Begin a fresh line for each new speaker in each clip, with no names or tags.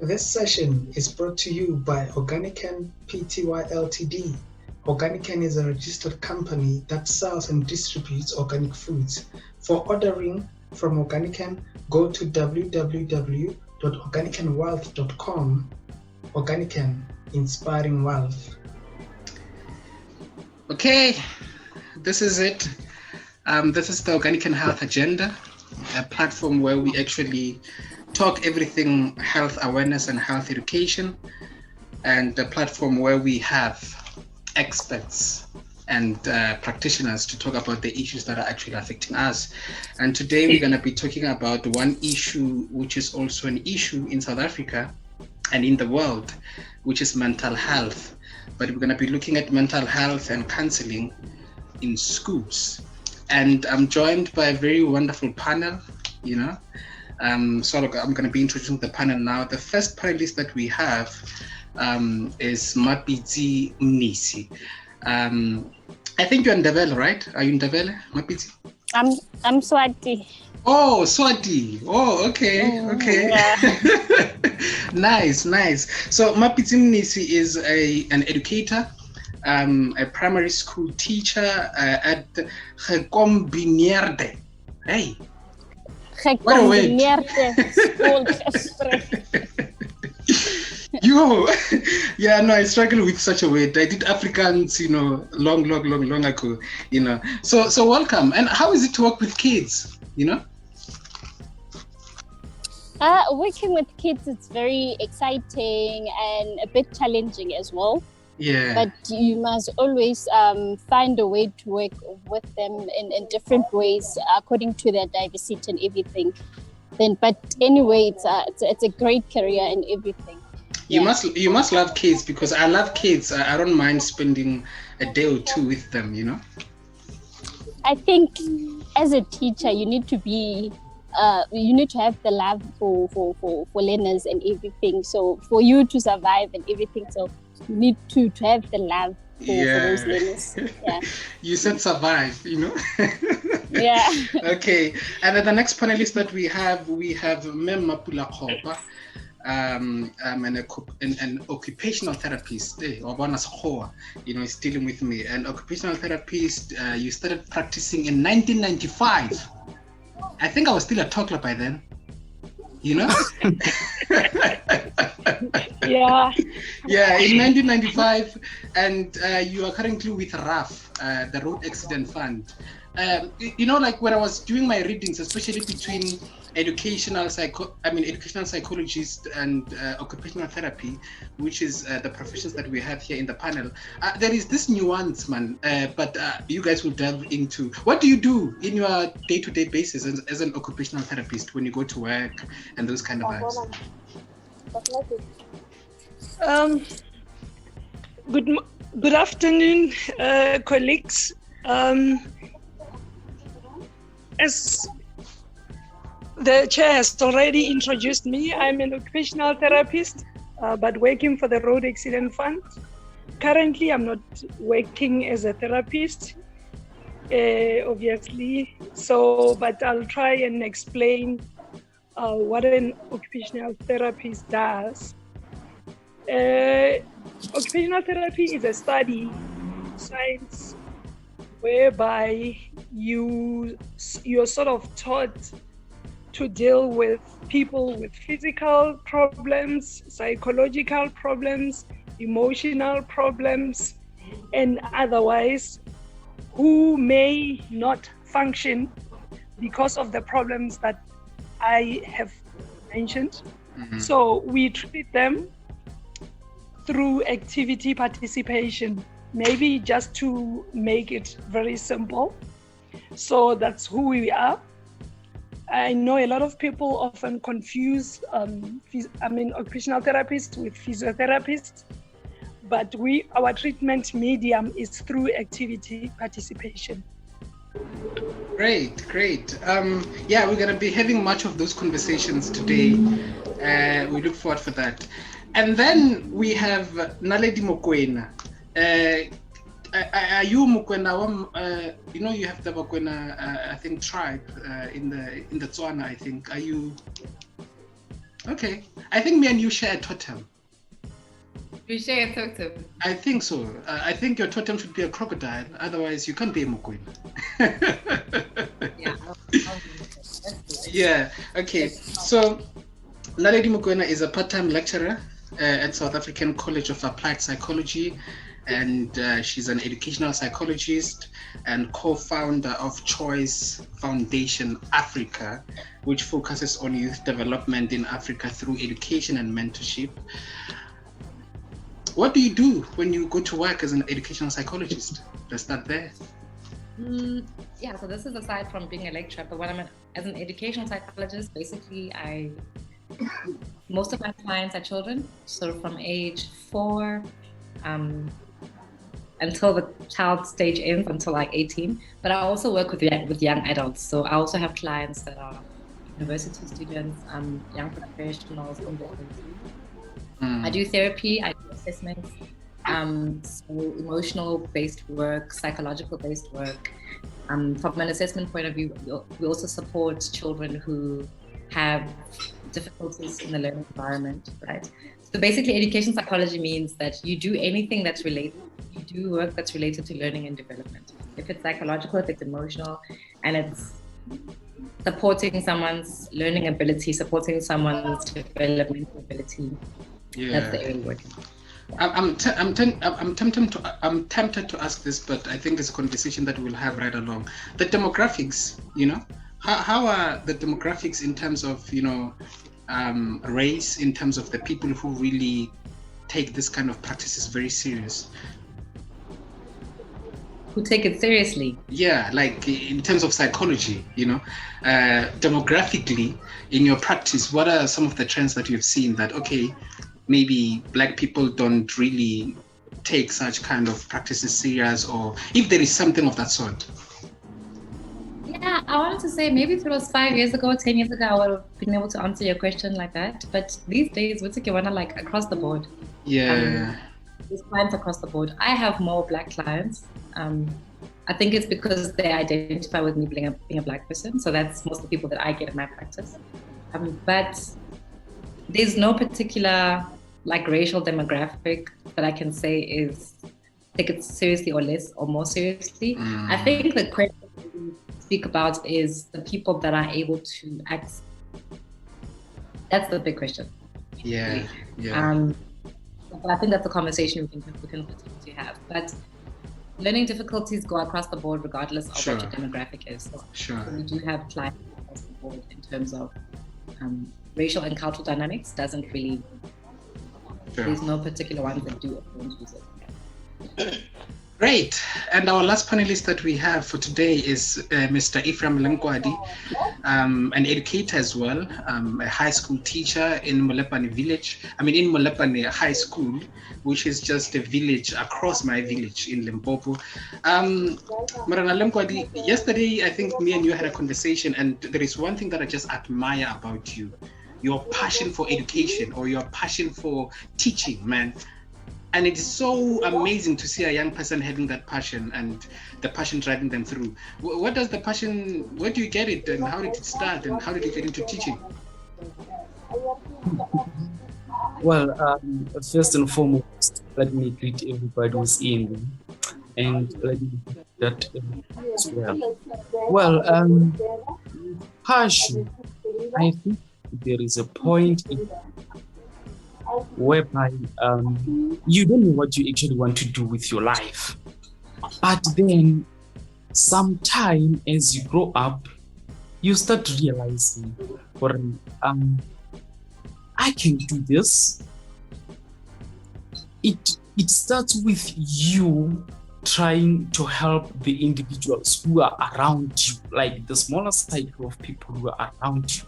This session is brought to you by Organican Pty Ltd. Organican is a registered company that sells and distributes organic foods. For ordering from Organican, go to www.organicanwealth.com. Organican, inspiring wealth.
Okay, this is it. This is the Organican Health Agenda, a platform where we actually talk everything health awareness and health education, and a platform where we have experts and practitioners to talk about the issues that are actually affecting us. And today we're going to be talking about one issue which is also an issue in South Africa and in the world, which is mental health. But we're going to be looking at mental health and counseling in schools. And I'm joined by a very wonderful panel, So I'm going to be introducing the panel now. The first panelist that we have is Mapitsi Mnisi. I think you're in Ndebele, right? Are you in Ndebele, Mapitsi?
I'm Swati.
Oh, Swati. Oh, okay.
Yeah.
Nice. So Mapitsi Mnisi is an educator, a primary school teacher at Gekombinierde. Hey. What a word. I struggle with such a word. I did Afrikaans, long ago, So welcome. And how is it to work with kids,
Working with kids, it's very exciting and a bit challenging as well.
Yeah.
But you must always find a way to work with them in different ways according to their diversity and everything. But anyway, it's a great career and everything.
You must love kids, because I love kids. I don't mind spending a day or two with them.
I think as a teacher, you need to have the love for learners and everything. So for you to survive and everything, so you need to have the love for those learners. Yeah.
You said survive,
Yeah.
Okay. And then the next panelist that we have Mem Mapula Khopa, an occupational therapist. He's dealing with me. An occupational therapist. You started practicing in 1995. I think I was still a toddler by then.
Yeah.
Yeah, in 1995, and you are currently with RAF, the Road Accident Fund. Like when I was doing my readings, especially between educational psychologist and occupational therapy, which is the professions that we have here in the panel, there is this nuance, man. But you guys will delve into, what do you do in your day-to-day basis as an occupational therapist when you go to work and those kind of vibes?
Good afternoon, colleagues. As the chair has already introduced me, I'm an occupational therapist, but working for the Road Accident Fund. Currently, I'm not working as a therapist, obviously. But I'll try and explain what an occupational therapist does. Occupational therapy is a study science whereby you're sort of taught to deal with people with physical problems, psychological problems, emotional problems, and otherwise who may not function because of the problems that I have mentioned. Mm-hmm. So we treat them through activity participation, maybe just to make it very simple. So that's who we are. I know a lot of people often confuse occupational therapists with physiotherapists, but our treatment medium is through activity participation.
Great. We're going to be having much of those conversations today. We look forward for that. And then we have Naledi Mokoena. Are you Mokoena? You have the Mokoena, I think, tribe in the Tswana, I think. Are you Okay. I think me and you share a totem.
We share a totem.
I think so. I think your totem should be a crocodile. Otherwise, you can't be a Mokwena.
Yeah.
Yeah. Okay. So, Naledi Mokwena is a part-time lecturer at South African College of Applied Psychology, and she's an educational psychologist and co-founder of Choice Foundation Africa, which focuses on youth development in Africa through education and mentorship. What do you do when you go to work as an educational psychologist? Let's start there.
Yeah, so this is aside from being a lecturer, but when I'm as an educational psychologist, basically most of my clients are children, so from age 4 until the child stage ends, until like 18. But I also work with young adults, so I also have clients that are university students, young professionals, I do therapy, I do assessments, so emotional-based work, psychological-based work. From an assessment point of view, we also support children who have difficulties in the learning environment, right? So basically, education psychology means that you do anything that's related, you do work that's related to learning and development. If it's psychological, if it's emotional, and it's supporting someone's learning ability, supporting someone's developmental ability.
Yeah.
That's the area we're working.
I'm tempted to ask this, but I think it's a conversation that we'll have right along. The demographics, how are the demographics in terms of, race, in terms of the people who really take this kind of practices very serious?
Who take it seriously?
Yeah, like in terms of psychology, demographically in your practice, what are some of the trends that you've seen that, okay, maybe Black people don't really take such kind of practices serious, or if there is something of that sort?
Yeah, I wanted to say maybe if it was 5 years ago, 10 years ago, I would have been able to answer your question like that. But these days, we're like across the board.
Yeah.
There's clients across the board. I have more Black clients. I think it's because they identify with me being a Black person. So that's most of the people that I get in my practice. But there's no particular racial demographic that I can say is take it seriously or less or more seriously. I think the question we speak about is the people that are able to act. That's the big question.
Yeah.
But I think that's a conversation we can continue to have. But learning difficulties go across the board regardless of what your demographic is. So we do have clients across the board in terms of racial and cultural dynamics. Doesn't really, there's no particular ones that do or don't use it.
Great. And our last panelist that we have for today is Mr. Ephraim Lenkwadi, an educator as well, a high school teacher in Molepane village. in Molepane High School, which is just a village across my village in Limpopo. Marana Lenkwadi, yesterday I think me and you had a conversation, and there is one thing that I just admire about you. Your passion for education, or your passion for teaching, man. And it's so amazing to see a young person having that passion and the passion driving them through. What does the passion, where do you get it, and how did it start, and how did you get into teaching?
Well, first and foremost, let me greet everybody who's in, and let me that as well. Well, passion, I think there is a point in whereby you don't know what you actually want to do with your life, but then sometime as you grow up, you start realizing, I can do this. It starts with you trying to help the individuals who are around you, like the smaller cycle of people who are around you,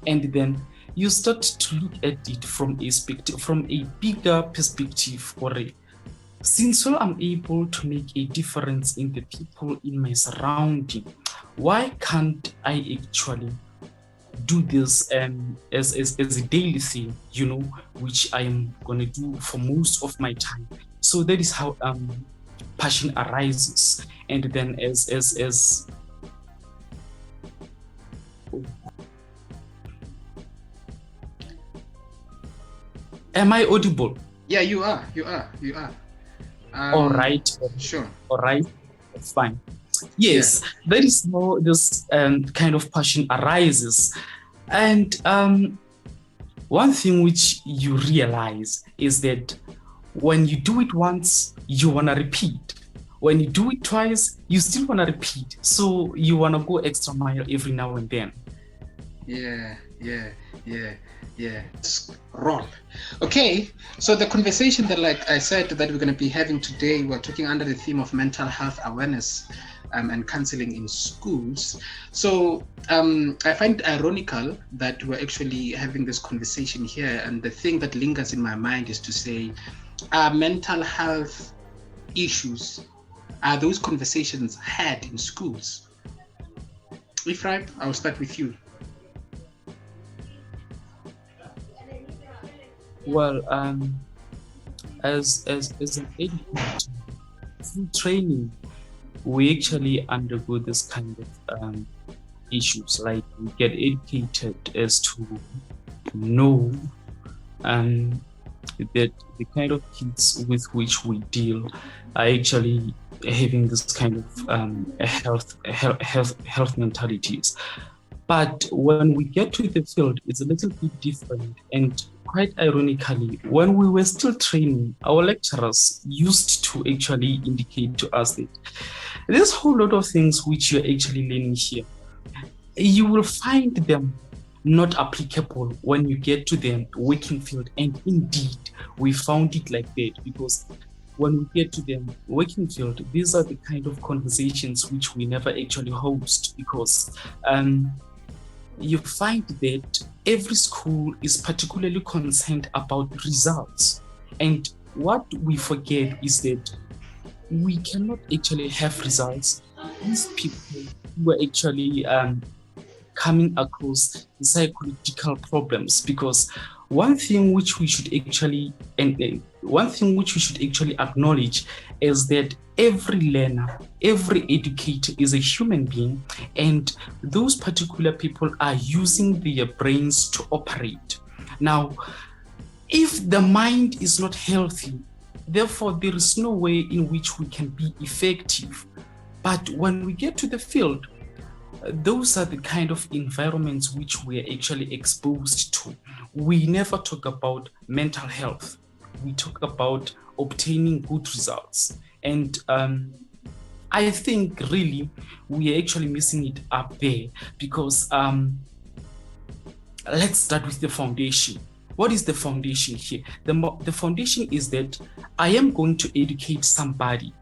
and then you start to look at it from a bigger perspective. Since I'm able to make a difference in the people in my surrounding, why can't I actually do this as a daily thing, which I'm gonna do for most of my time? So that is how passion arises, and then as Am I audible?
Yeah, you are.
All right.
Sure.
All right. Fine. Yes, that is how this kind of passion arises. And one thing which you realize is that when you do it once, you want to repeat. When you do it twice, you still want to repeat. So you want to go extra mile every now and then.
Yeah. Roll. Okay, so the conversation that, like I said, that we're going to be having today, we're talking under the theme of mental health awareness and counseling in schools. So I find it ironical that we're actually having this conversation here, and the thing that lingers in my mind is to say, are mental health issues, are those conversations had in schools? Ephraim, I'll start with you.
Well, as an educator, through training, we actually undergo this kind of issues. Like, we get educated as to know that the kind of kids with which we deal are actually having this kind of health mentalities. But when we get to the field, it's a little bit different. And quite ironically, when we were still training, our lecturers used to actually indicate to us that there's a whole lot of things which you're actually learning here. You will find them not applicable when you get to the working field. And indeed, we found it like that, because when we get to the working field, these are the kind of conversations which we never actually host, because you find that every school is particularly concerned about results. And what we forget is that we cannot actually have results. These people who are actually coming across psychological problems, because one thing which we should actually acknowledge is that every learner, every educator is a human being, and those particular people are using their brains to operate. Now, if the mind is not healthy, therefore there is no way in which we can be effective. But when we get to the field, those are the kind of environments which we are actually exposed to. We never talk about mental health. We talk about obtaining good results. And I think really we are actually missing it up there, because let's start with the foundation. What is the foundation here? The foundation is that I am going to educate somebody,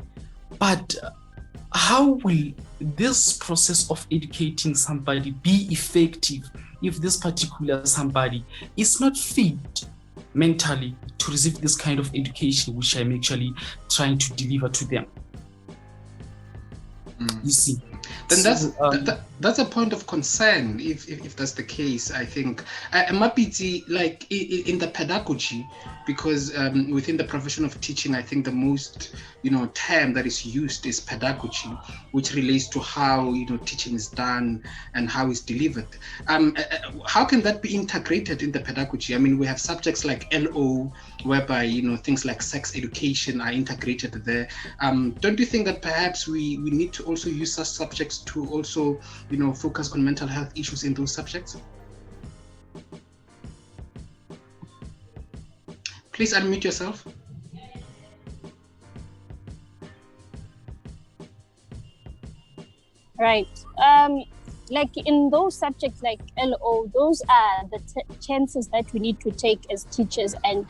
but how will this process of educating somebody be effective if this particular somebody is not fit mentally to receive this kind of education which I'm actually trying to deliver to them? You see,
then that's a point of concern if that's the case. I think I might be like in the pedagogy, because within the profession of teaching, I think the most term that is used is pedagogy, which relates to how teaching is done and how it's delivered. How can that be integrated in the pedagogy? I mean, we have subjects like LO, whereby things like sex education are integrated there. Don't you think that perhaps we need to also use such subjects to also focus on mental health issues in those subjects? Please unmute yourself.
Right. Like in those subjects like LO, those are the chances that we need to take as teachers and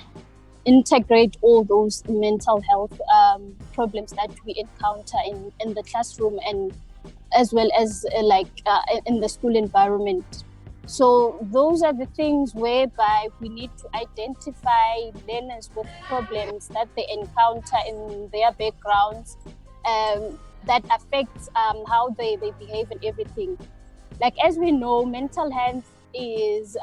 integrate all those mental health problems that we encounter in the classroom, and as well as in the school environment. So those are the things whereby we need to identify learners with problems that they encounter in their backgrounds that affects how they behave and everything. Like, as we know, mental health is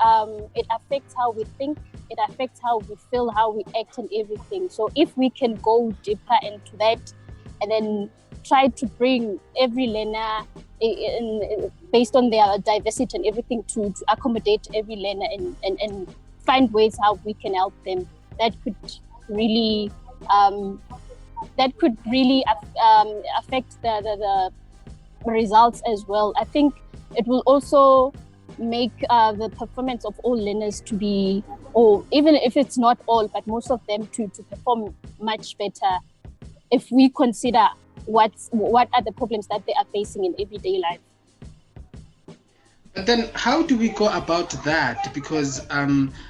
it affects how we think, it affects how we feel, how we act and everything. So if we can go deeper into that and then try to bring every learner based on their diversity and everything to accommodate every learner and find ways how we can help them, that could really affect the results as well. I think it will also make the performance of all learners to be, or even if it's not all, but most of them to perform much better if we consider what are the problems that they are facing in everyday life.
But then how do we go about that? Because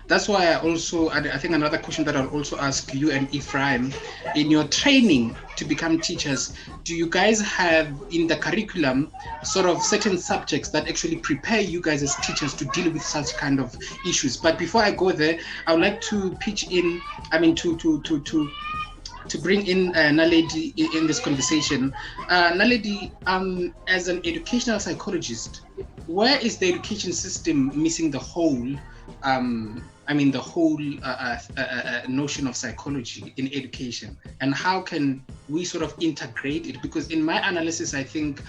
that's why I think another question that I'll also ask you and Ephraim, in your training to become teachers, do you guys have in the curriculum sort of certain subjects that actually prepare you guys as teachers to deal with such kind of issues? But before I go there, I would like to pitch in, to bring in Naledi in this conversation. Naledi, as an educational psychologist, where is the education system missing the whole, notion of psychology in education? And how can we sort of integrate it? Because in my analysis, I think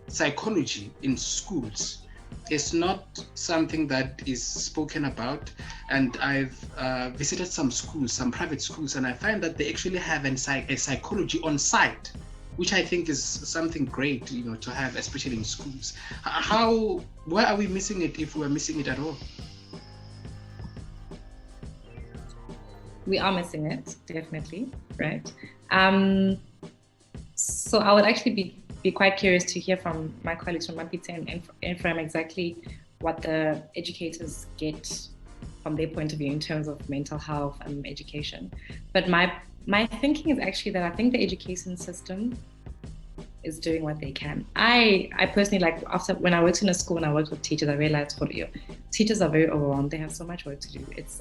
psychology in schools is not something that is spoken about. And I've visited some schools, some private schools, and I find that they actually have a psychology on site, which I think is something great, to have, especially in schools. Where are we missing it, if we're missing it at all?
We are missing it, definitely, right? So I would actually be quite curious to hear from my colleagues from Mapite and Ephraim exactly what the educators get from their point of view in terms of mental health and education. But my thinking is actually that I think the education system is doing what they can. I personally, like, after when I worked in a school and I worked with teachers, I realized teachers are very overwhelmed. They have so much work to do. It's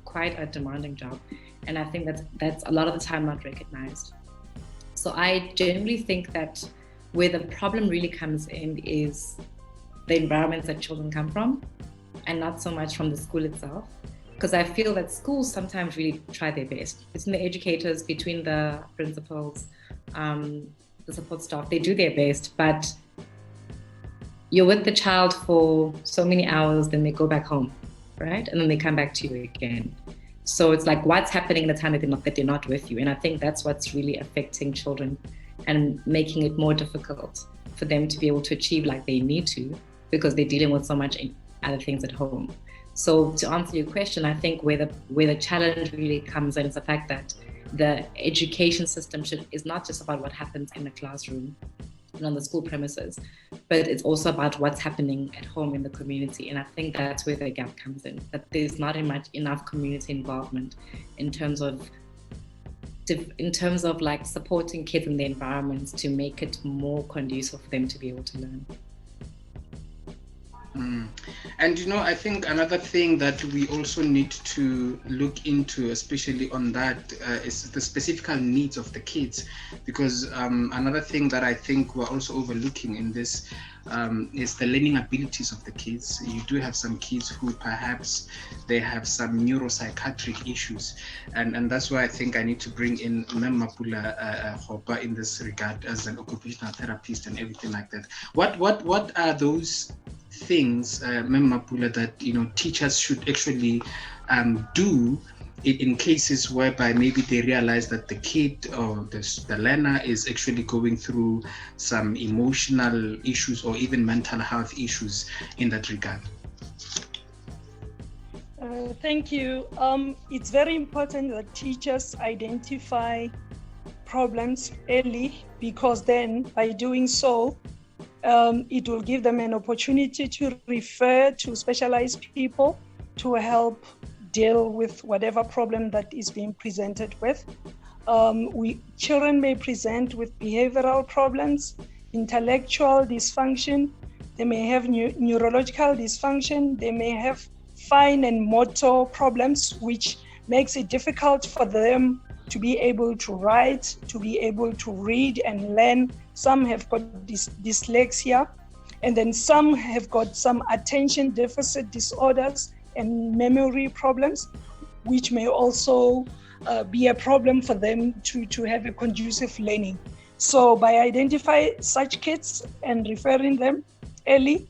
quite a demanding job, and I think that's a lot of the time not recognized. So I generally think that where the problem really comes in is the environments that children come from, and not so much from the school itself. Because I feel that schools sometimes really try their best. Between the educators, between the principals, the support staff, they do their best, but you're with the child for so many hours, then they go back home, right? And then they come back to you again. So it's like, what's happening in the time that they're not with you? And I think that's what's really affecting children and making it more difficult for them to be able to achieve like they need to, because they're dealing with so much other things at home. So to answer your question, I think where the challenge really comes in is the fact that the education system is not just about what happens in the classroom and on the school premises, but it's also about what's happening at home in the community. And I think that's where the gap comes in, that there's not enough community involvement in terms of like supporting kids in their environments to make it more conducive for them to be able to learn.
And I think another thing that we also need to look into, especially on that, is the specific needs of the kids, because another thing that I think we're also overlooking in this is the learning abilities of the kids. You do have some kids who perhaps they have some neuropsychiatric issues, and that's why I think I need to bring in Mem Mapula Hopa in this regard as an occupational therapist and everything like that. What are those things, Mem Mapula, that teachers should actually do in cases whereby maybe they realize that the kid or the learner is actually going through some emotional issues or even mental health issues in that regard?
Thank you. It's very important that teachers identify problems early, because then by doing so, it will give them an opportunity to refer to specialized people to help deal with whatever problem that is being presented with. Children may present with behavioral problems, intellectual dysfunction, they may have neurological dysfunction, they may have fine and motor problems, which makes it difficult for them to be able to write, to be able to read and learn. Some have got dyslexia, and then some have got some attention deficit disorders and memory problems, which may also be a problem for them to have a conducive learning. So by identifying such kids and referring them early,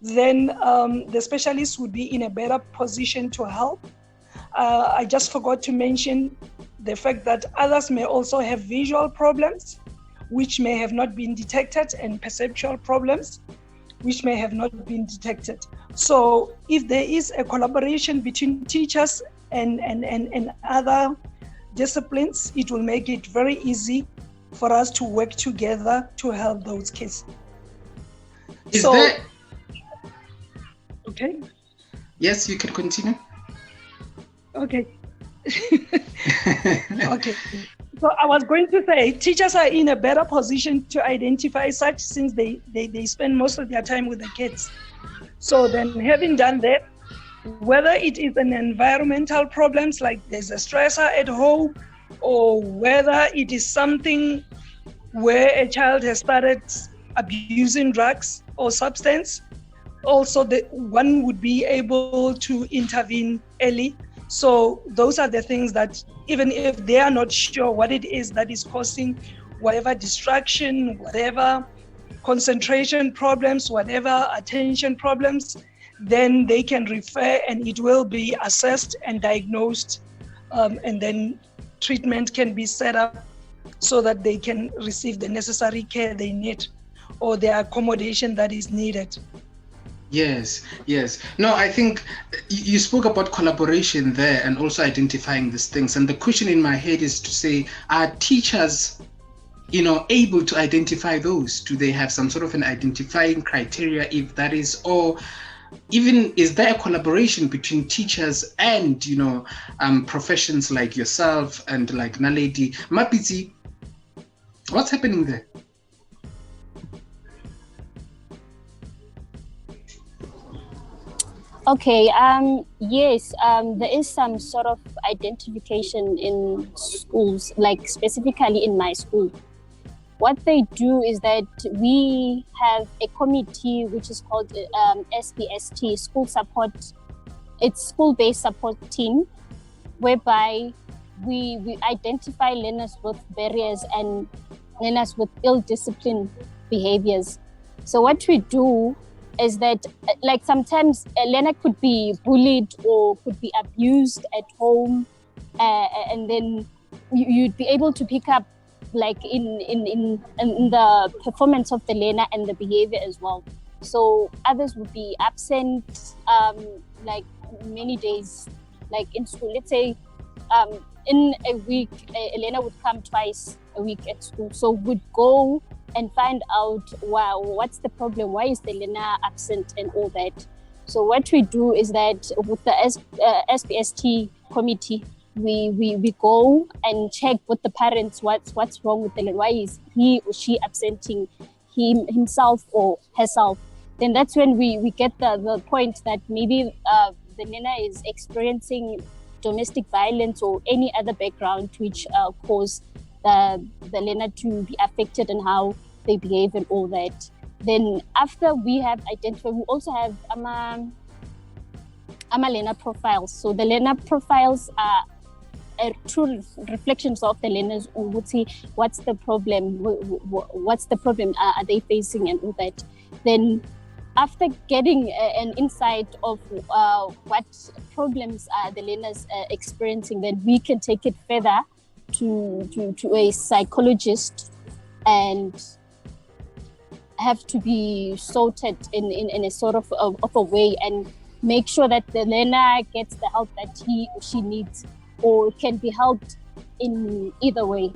then the specialists would be in a better position to help. I just forgot to mention the fact that others may also have visual problems, which may have not been detected, and perceptual problems, which may have not been detected. So if there is a collaboration between teachers and other disciplines, it will make it very easy for us to work together to help those kids. Okay.
Yes, you can continue.
Okay. Okay. So I was going to say, teachers are in a better position to identify such, since they spend most of their time with the kids. So then, having done that, whether it is an environmental problems like there's a stressor at home, or whether it is something where a child has started abusing drugs or substance, also one would be able to intervene early. So those are the things that, even if they are not sure what it is that is causing whatever distraction, whatever concentration problems, whatever attention problems, then they can refer and it will be assessed and diagnosed, and then treatment can be set up so that they can receive the necessary care they need or the accommodation that is needed.
Yes. No, I think you spoke about collaboration there and also identifying these things. And the question in my head is to say, are teachers, able to identify those? Do they have some sort of an identifying criteria, if that is, or even is there a collaboration between teachers and, professions like yourself and like Naledi? Mapiti, what's happening there?
Okay, yes, there is some sort of identification in schools, like specifically in my school. What they do is that we have a committee which is called SBST, it's school-based support team, whereby we identify learners with barriers and learners with ill-disciplined behaviors. So what we do is that, like, sometimes a learner could be bullied or could be abused at home, and then you'd be able to pick up, like, in the performance of the learner and the behavior as well. So others would be absent, like many days, like in school. Let's say in a week, a learner would come twice a week at school. So we'd go and find out, wow, what's the problem? Why is the learner absent and all that? So what we do is that with the SBST committee, we go and check with the parents what's wrong with the learner. Why is he or she absenting himself or herself? Then that's when we get the point that maybe the learner is experiencing domestic violence or any other background which cause the learner to be affected and how they behave and all that. Then after we have identified, we also have learner profiles. So the learner profiles are true reflections of the learners who would say, what's the problem? What's the problem are they facing and all that. Then after getting an insight of what problems are the learners experiencing, then we can take it further to a psychologist and have to be sorted in a sort of a way and make sure that the learner gets the help that he or she needs or can be helped in either way.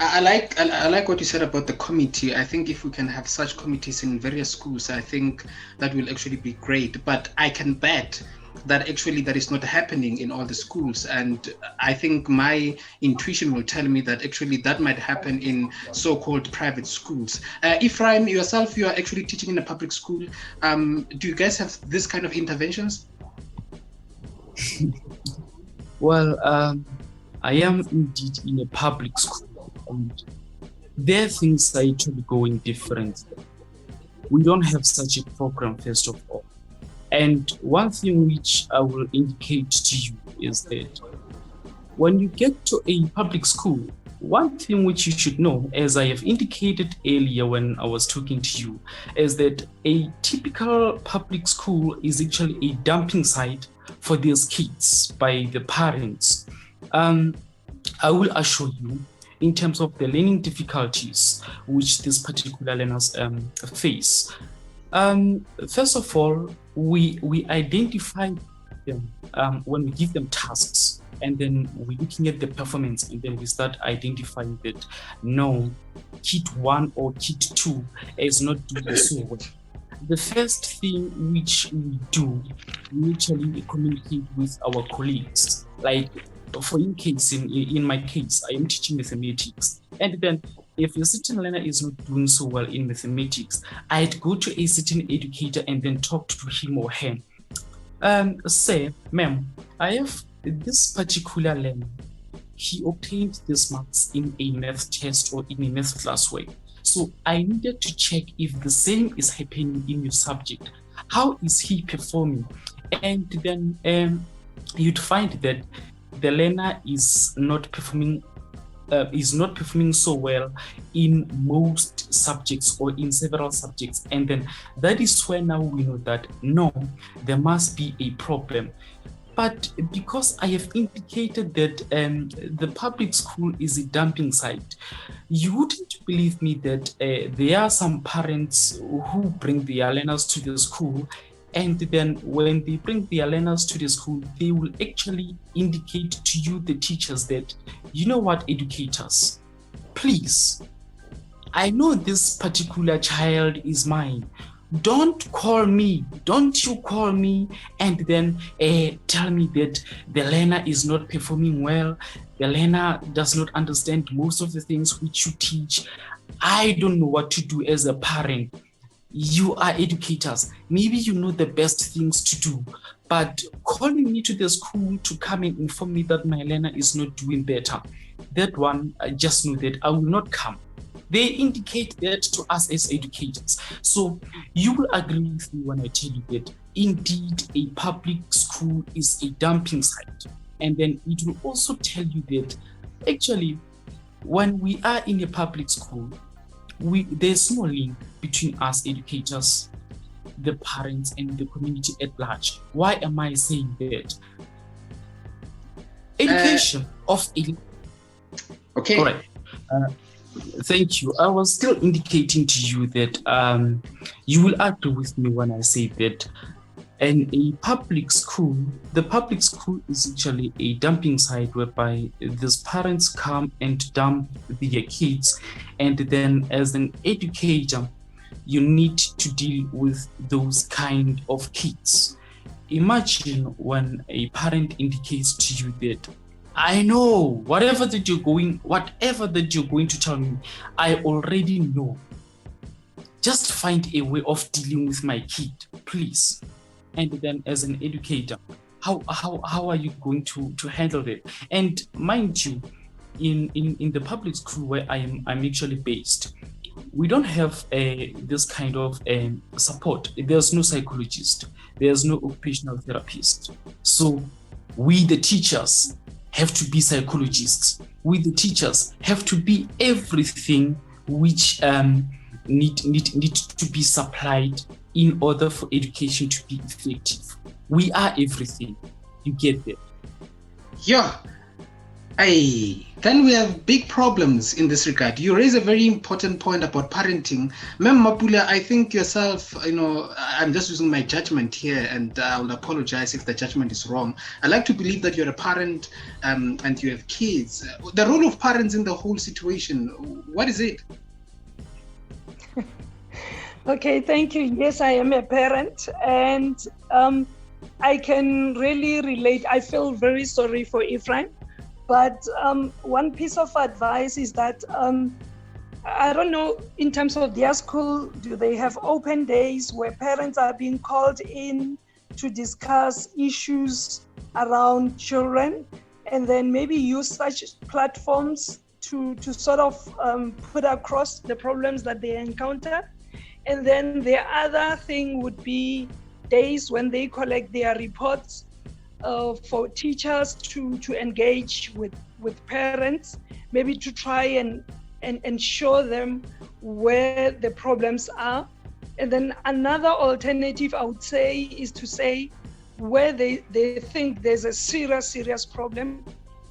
I like what you said about the committee. I think if we can have such committees in various schools, I think that will actually be great. But I can bet that actually that is not happening in all the schools, and I think my intuition will tell me that actually that might happen in so-called private schools. Ephraim, yourself, you are actually teaching in a public school. Do you guys have this kind of interventions?
Well, I am indeed in a public school, and there things are actually going different. We don't have such a program, first of all. And one thing which I will indicate to you is that when you get to a public school, one thing which you should know, as I have indicated earlier when I was talking to you, is that a typical public school is actually a dumping site for these kids by the parents, I will assure you, in terms of the learning difficulties which these particular learners face, first of all, we identify them when we give them tasks, and then we're looking at the performance, and then we start identifying that no, kid 1 or kid 2 is not doing so well. The first thing which we do, we actually communicate with our colleagues. Like, for in my case, I am teaching mathematics, and then if a certain learner is not doing so well in mathematics, I'd go to a certain educator and then talk to him or her. Say, ma'am, I have this particular learner. He obtained this marks in a math test or in a math class way. So I needed to check if the same is happening in your subject. How is he performing? And then you'd find that the learner is not performing so well in most subjects or in several subjects. And then that is where now we know that no, there must be a problem. But because I have indicated that the public school is a dumping site, you wouldn't believe me that there are some parents who bring their learners to the school, and then when they bring their learners to the school, they will actually indicate to you, the teachers, that, you know what, educators, please, I know this particular child is mine. Don't you call me and then tell me that the learner is not performing well, the learner does not understand most of the things which you teach. I don't know what to do as a parent. You are educators. Maybe you know the best things to do, but calling me to the school to come and inform me that my learner is not doing better, that one, I just know that I will not come. They indicate that to us as educators. So you will agree with me when I tell you that indeed a public school is a dumping site. And then it will also tell you that actually when we are in a public school, there's no link between us educators, the parents, and the community at large. Why am I saying that? Education of a...
Okay.
All right. Thank you. I was still indicating to you that you will agree with me when I say that in a public school, the public school is actually a dumping site whereby these parents come and dump their kids, and then as an educator, you need to deal with those kind of kids. Imagine when a parent indicates to you that, I know whatever that you're going to tell me, I already know. Just find a way of dealing with my kid, please. And then as an educator, how are you going to handle it? And mind you, in the public school where I'm actually based, we don't have this kind of support. There's no psychologist, there's no occupational therapist. So we, the teachers, have to be psychologists. We, the teachers, have to be everything which need to be supplied in order for education to be effective. We are everything. You get that?
Yeah. Then we have big problems in this regard. You raise a very important point about parenting. Ma'am Mapula, I think yourself, I'm just using my judgment here, and I will apologize if the judgment is wrong. I like to believe that you're a parent and you have kids. The role of parents in the whole situation, what is it?
Okay, thank you. Yes, I am a parent, and I can really relate. I feel very sorry for Ephraim. But one piece of advice is that, I don't know, in terms of their school, do they have open days where parents are being called in to discuss issues around children, and then maybe use such platforms to sort of put across the problems that they encounter? And then the other thing would be days when they collect their reports for teachers to engage with parents, maybe to try and show them where the problems are. And then another alternative I would say is to say, where they think there's a serious problem,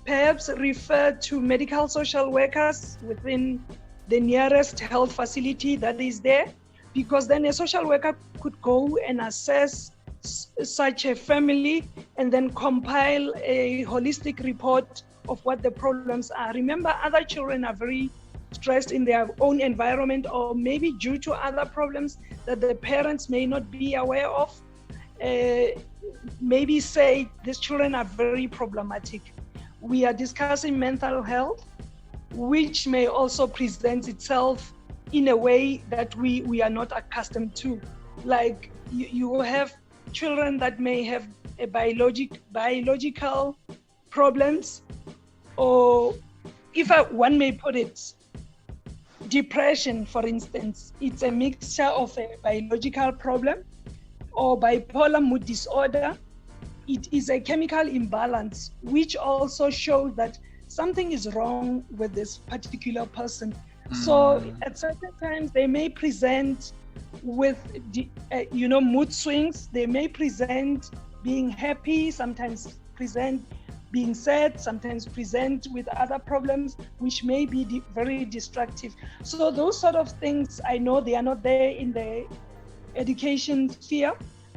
perhaps refer to medical social workers within the nearest health facility that is there, because then a social worker could go and assess such a family and then compile a holistic report of what the problems are. Remember, other children are very stressed in their own environment, or maybe due to other problems that the parents may not be aware of. Maybe say these children are very problematic. We are discussing mental health, which may also present itself in a way that we are not accustomed to. Like you have children that may have a biological problems, or if one may put it, depression, for instance. It's a mixture of a biological problem or bipolar mood disorder. It is a chemical imbalance, which also shows that something is wrong with this particular person. So at certain times they may present with mood swings. They may present being happy, sometimes present being sad, sometimes present with other problems which may be very destructive. So those sort of things, I know they are not there in the education sphere.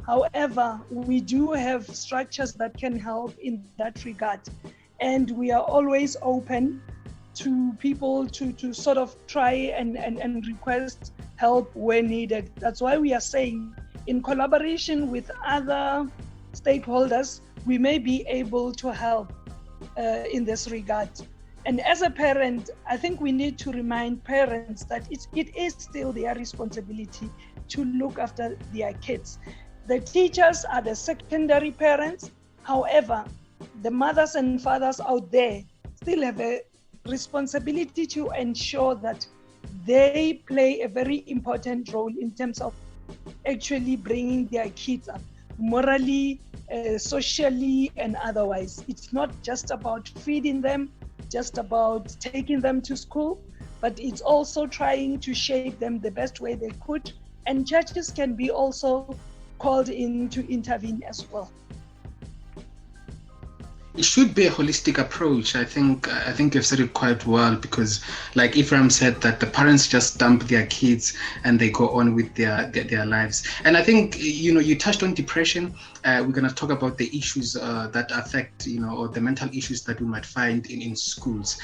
However, we do have structures that can help in that regard, and we are always open to people to sort of try and request help where needed. That's why we are saying, in collaboration with other stakeholders, we may be able to help in this regard. And as a parent, I think we need to remind parents that it is still their responsibility to look after their kids. The teachers are the secondary parents. However, the mothers and fathers out there still have a responsibility to ensure that they play a very important role in terms of actually bringing their kids up morally, socially, and otherwise. It's not just about feeding them, just about taking them to school, but it's also trying to shape them the best way they could. And churches can be also called in to intervene as well.
It should be a holistic approach. I think you've said it quite well, because like Ephraim said, that the parents just dump their kids and they go on with their lives. And I think, you touched on depression. We're going to talk about the issues that affect, or the mental issues that we might find in schools.